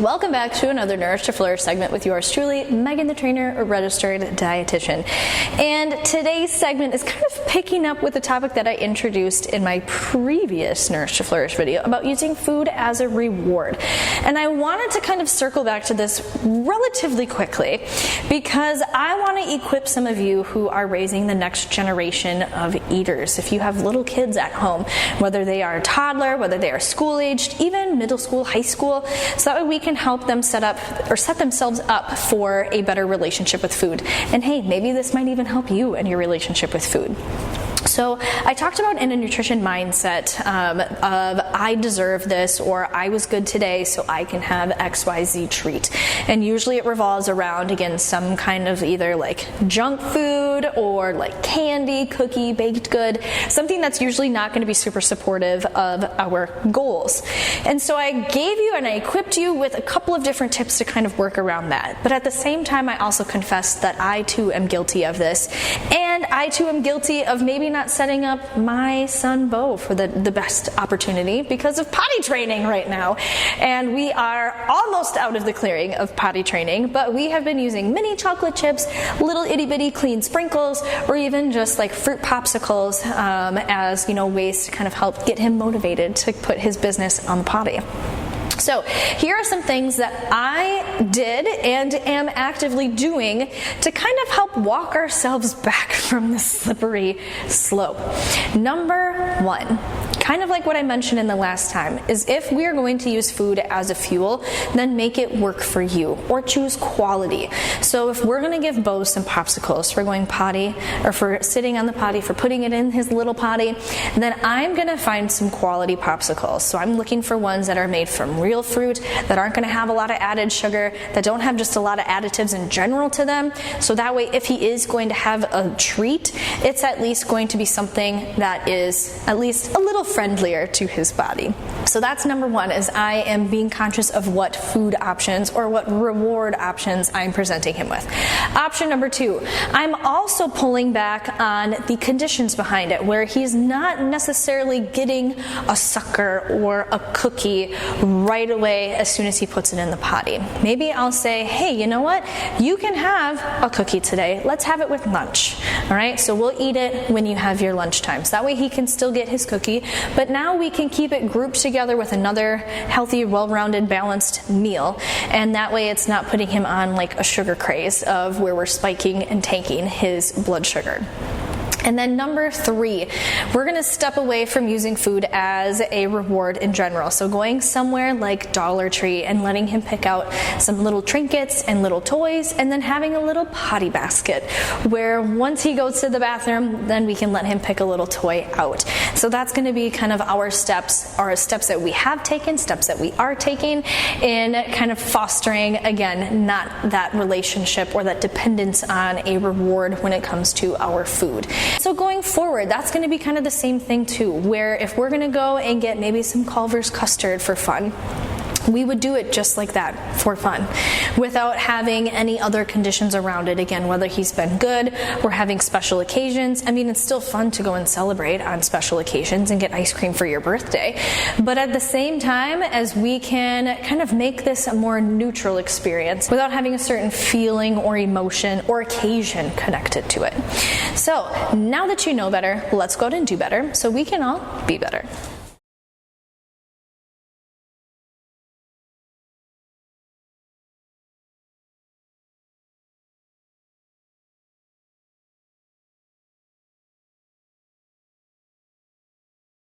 Welcome back to another Nourish to Flourish segment with yours truly, Megan the Trainer, a registered dietitian. And today's segment is kind of picking up with the topic that I introduced in my previous Nourish to Flourish video about using food as a reward. And I wanted to kind of circle back to this relatively quickly because I want to equip some of you who are raising the next generation of eaters. If you have little kids at home, whether they are a toddler, whether they are school-aged, even middle school, high school, so that way we can help them set themselves up for a better relationship with food. And hey, maybe this might even help you in your relationship with food. So I talked about in a nutrition mindset of I deserve this, or I was good today so I can have XYZ treat. And usually it revolves around, again, some kind of either like junk food or like candy, cookie, baked good, something that's usually not going to be super supportive of our goals. And so I gave you and I equipped you with a couple of different tips to kind of work around that. But at the same time, I also confessed that I too am guilty of this. And I too am guilty of maybe not setting up my son Beau for the best opportunity because of potty training right now. And we are almost out of the clearing of potty training, but we have been using mini chocolate chips, little itty bitty clean sprinkles, or even just like fruit popsicles as, ways to kind of help get him motivated to put his business on the potty. So here are some things that I did and am actively doing to kind of help walk ourselves back from the slippery slope. Number one, kind of like what I mentioned in the last time, is if we are going to use food as a fuel, then make it work for you, or choose quality. So if we're going to give Beau some popsicles for going potty, or for sitting on the potty, for putting it in his little potty, then I'm going to find some quality popsicles. So I'm looking for ones that are made from real fruit, that aren't going to have a lot of added sugar, that don't have just a lot of additives in general to them. So that way, if he is going to have a treat, it's at least going to be something that is at least a little friendlier to his body. So that's number one, is I am being conscious of what food options or what reward options I'm presenting him with. Option number two, I'm also pulling back on the conditions behind it, where he's not necessarily getting a sucker or a cookie right away as soon as he puts it in the potty. Maybe I'll say, hey, you know what? You can have a cookie today. Let's have it with lunch. All right? So we'll eat it when you have your lunchtime. So that way he can still get his cookie, but now we can keep it grouped together with another healthy, well-rounded, balanced meal. And that way it's not putting him on like a sugar craze of where we're spiking and tanking his blood sugar. And then number three, we're going to step away from using food as a reward in general. So going somewhere like Dollar Tree and letting him pick out some little trinkets and little toys, and then having a little potty basket where once he goes to the bathroom, then we can let him pick a little toy out. So that's going to be kind of our steps that we have taken, steps that we are taking in kind of fostering, again, not that relationship or that dependence on a reward when it comes to our food. So going forward, that's going to be kind of the same thing too, where if we're going to go and get maybe some Culver's custard for fun, we would do it just like that, for fun, without having any other conditions around it. Again, whether he's been good, we're having special occasions. I mean, it's still fun to go and celebrate on special occasions and get ice cream for your birthday. But at the same time, as we can kind of make this a more neutral experience without having a certain feeling or emotion or occasion connected to it. So now that you know better, let's go out and do better so we can all be better.